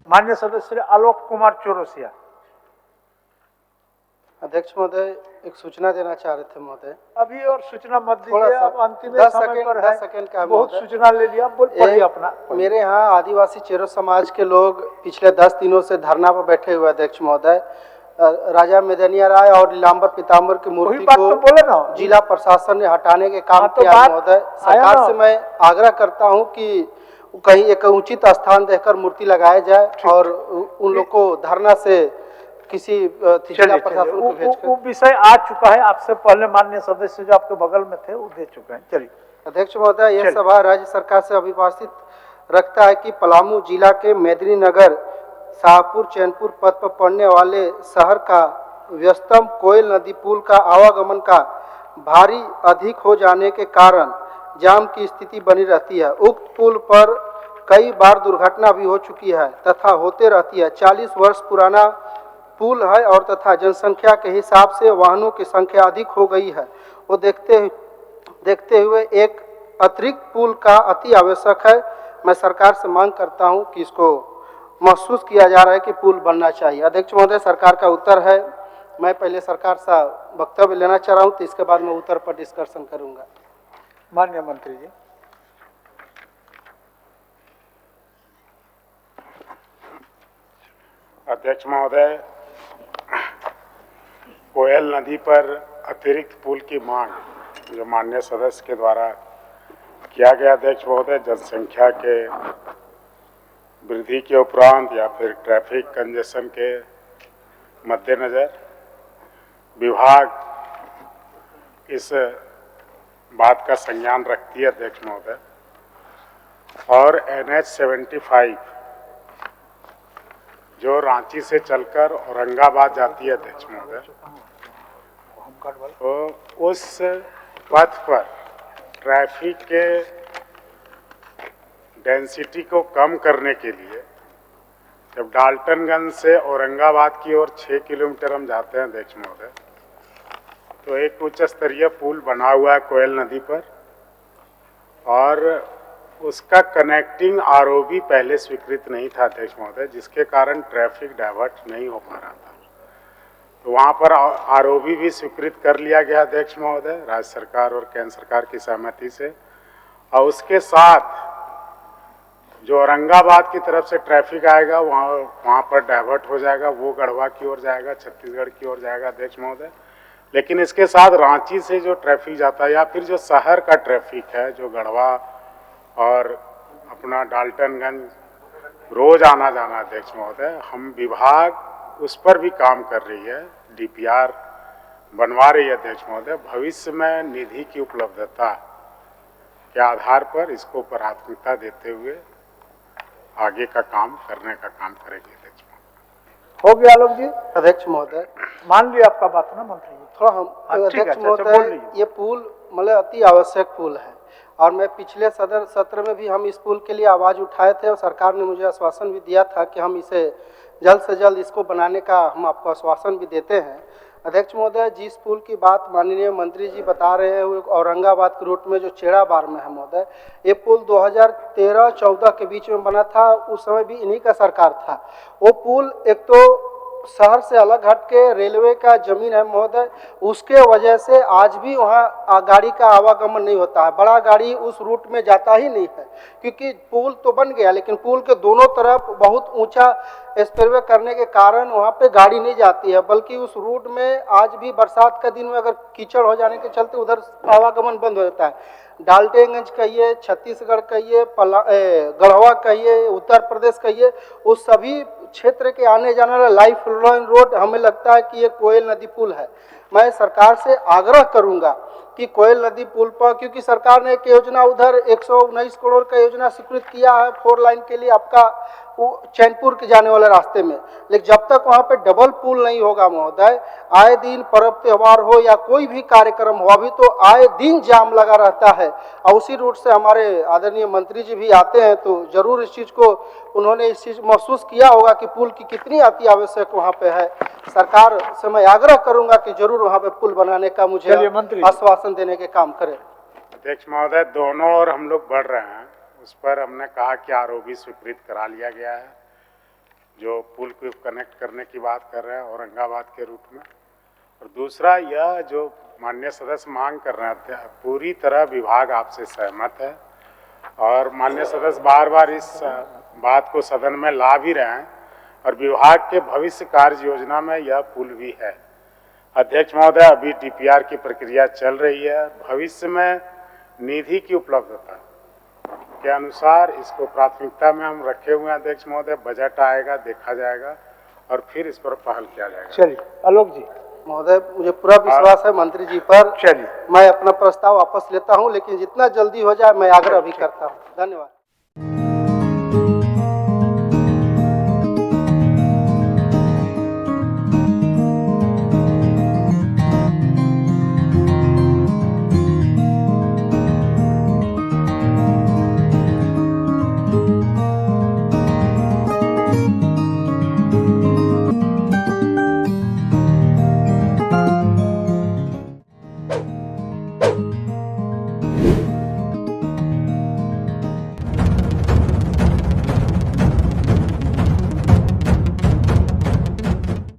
माननीय सदस्य आलोक कुमार चौरसिया। अध्यक्ष महोदय, एक सूचना देना चाह रहे थे महोदय। अभी और सूचना मत दीजिए, अब अंतिम समय पर है। 10 सेकंड का बहुत सूचना ले लिया, पढ़िए अपना। मेरे यहाँ आदिवासी चेरो समाज के लोग पिछले 10 दिनों से धरना पर बैठे हुए अध्यक्ष महोदय। राजा मेदनिया राय और नीलांबर पीताम्बर की मूर्ति को बोले ना, जिला प्रशासन ने हटाने के काम किया महोदय। सरकार से मैं आग्रह करता हूँ कि कहीं एक उचित स्थान देकर मूर्ति लगाया जाए और उन लोग को धरना से किसी जिला प्रशासन को भेजकर। वो विषय आ चुका है, आपसे पहले माननीय सदस्य जो आपके बगल में थे वो दे चुके हैं। चलिए अध्यक्ष महोदय, यह सभा राज्य सरकार से अभिभाषित रखता है कि पलामू जिला के मेदिनीनगर शाहपुर चैनपुर पथ पर पड़ने वाले शहर का व्यस्तम कोयल नदी पुल का आवागमन का भारी अधिक हो जाने के कारण जाम की स्थिति बनी रहती है। उक्त पुल पर कई बार दुर्घटना भी हो चुकी है तथा होते रहती है। 40 वर्ष पुराना पुल है और तथा जनसंख्या के हिसाब से वाहनों की संख्या अधिक हो गई है। वो देखते हुए एक अतिरिक्त पुल का अति आवश्यक है। मैं सरकार से मांग करता हूं कि इसको महसूस किया जा रहा है कि पुल बनना चाहिए। अध्यक्ष महोदय, सरकार का उत्तर है। मैं पहले सरकार से वक्तव्य लेना चाह रहा हूं, तो इसके बाद मैं उत्तर पर डिस्कशन करूंगा। माननीय मंत्री जी। अध्यक्ष महोदय, कोयल नदी पर अतिरिक्त पुल की मांग जो माननीय सदस्य के द्वारा किया गया अध्यक्ष महोदय, जनसंख्या के वृद्धि के उपरांत या फिर ट्रैफिक कंजेशन के मद्देनज़र विभाग इस बात का संज्ञान रखती है अध्यक्ष महोदय। और NH 75 जो रांची से चलकर औरंगाबाद जाती है अध्यक्ष महोदय, तो उस पथ पर ट्रैफिक के डेंसिटी को कम करने के लिए जब डाल्टनगंज से औरंगाबाद की ओर 6 किलोमीटर हम जाते हैं अध्यक्ष महोदय, तो एक उच्च स्तरीय पुल बना हुआ है कोयल नदी पर और उसका कनेक्टिंग ROB पहले स्वीकृत नहीं था अध्यक्ष महोदय, जिसके कारण ट्रैफिक डाइवर्ट नहीं हो पा रहा था। तो वहाँ पर ROB भी स्वीकृत कर लिया गया अध्यक्ष महोदय, राज्य सरकार और केंद्र सरकार की सहमति से। और उसके साथ जो औरंगाबाद की तरफ से ट्रैफिक आएगा वहाँ पर डाइवर्ट हो जाएगा, वो गढ़वा की ओर जाएगा, छत्तीसगढ़ की ओर जाएगा अध्यक्ष महोदय। लेकिन इसके साथ रांची से जो ट्रैफिक जाता है या फिर जो शहर का ट्रैफिक है, जो गढ़वा और अपना डाल्टनगंज रोज आना जाना अध्यक्ष महोदय, हम विभाग उस पर भी काम कर रही है, DPR बनवा रही है अध्यक्ष महोदय। भविष्य में निधि की उपलब्धता के आधार पर इसको प्राथमिकता देते हुए आगे का काम करने का काम करेंगे अध्यक्ष महोदय। हो गया आलोक जी। अध्यक्ष महोदय, मान लिया आपका बात ना मंत्री जी, थोड़ा हम अध्यक्ष महोदय, ये पुल मतलब अति आवश्यक पुल है और मैं पिछले सत्र में भी हम इस पुल के लिए आवाज़ उठाए थे और सरकार ने मुझे आश्वासन भी दिया था कि हम इसे जल्द से जल्द इसको बनाने का हम आपको आश्वासन भी देते हैं। अध्यक्ष महोदय, जिस पुल की बात माननीय मंत्री जी बता रहे हैं वो औरंगाबाद के रूट में जो चेड़ाबार में है महोदय, ये पुल 2013-14 के बीच में बना था। उस समय भी इन्हीं का सरकार था। वो पुल एक तो शहर से अलग हट के रेलवे का जमीन है महोदय, उसके वजह से आज भी वहाँ गाड़ी का आवागमन नहीं होता है। बड़ा गाड़ी उस रूट में जाता ही नहीं है क्योंकि पुल तो बन गया लेकिन पुल के दोनों तरफ बहुत ऊंचा स्पिलवे करने के कारण वहाँ पे गाड़ी नहीं जाती है, बल्कि उस रूट में आज भी बरसात का दिन में अगर कीचड़ हो जाने के चलते उधर आवागमन बंद हो जाता है। डाल्टनगंज कहिए, छत्तीसगढ़ कहिए, गढ़वा कहिए, उत्तर प्रदेश कहिए, उस सभी क्षेत्र के आने जाने वाला लाइफ लाइन रोड हमें लगता है कि ये कोयल नदी पुल है। मैं सरकार से आग्रह करूंगा कि कोयल नदी पुल पर, क्योंकि सरकार ने एक योजना उधर 119 करोड़ का योजना स्वीकृत किया है 4 लाइन के लिए आपका चैनपुर के जाने वाले रास्ते में, लेकिन जब तक वहाँ पे डबल पुल नहीं होगा महोदय, आए दिन पर्व त्यौहार हो या कोई भी कार्यक्रम हो, अभी तो आए दिन जाम लगा रहता है और उसी रूट से हमारे आदरणीय मंत्री जी भी आते हैं, तो जरूर इस चीज़ को उन्होंने इस चीज़ महसूस किया होगा कि पुल की कितनी अति आवश्यक वहाँ पे है। सरकार से मैं आग्रह करूंगा कि जरूर वहाँ पे पुल बनाने का मुझे आश्वासन देने के काम करें। अध्यक्ष महोदय, दोनों ओर हम लोग बढ़ रहे हैं, उस पर हमने कहा कि ROB स्वीकृत करा लिया गया है जो पुल को कनेक्ट करने की बात कर रहे हैं औरंगाबाद के रूट में। और दूसरा यह जो माननीय सदस्य मांग कर रहे हैं, पूरी तरह विभाग आपसे सहमत है और माननीय सदस्य बार बार इस बात को सदन में ला भी रहे हैं और विभाग के भविष्य कार्य योजना में यह पुल भी है। अध्यक्ष महोदय, अभी डीपीआर की प्रक्रिया चल रही है। भविष्य में निधि की उपलब्धता के अनुसार इसको प्राथमिकता में हम रखे हुए हैं। अध्यक्ष महोदय, बजट आएगा, देखा जाएगा और फिर इस पर पहल किया जाएगा। चलिए आलोक जी। महोदय, मुझे पूरा विश्वास है मंत्री जी पर। चलिए, मैं अपना प्रस्ताव वापस लेता हूं, लेकिन जितना जल्दी हो जाए मैं आग्रह भी करता हूं। धन्यवाद।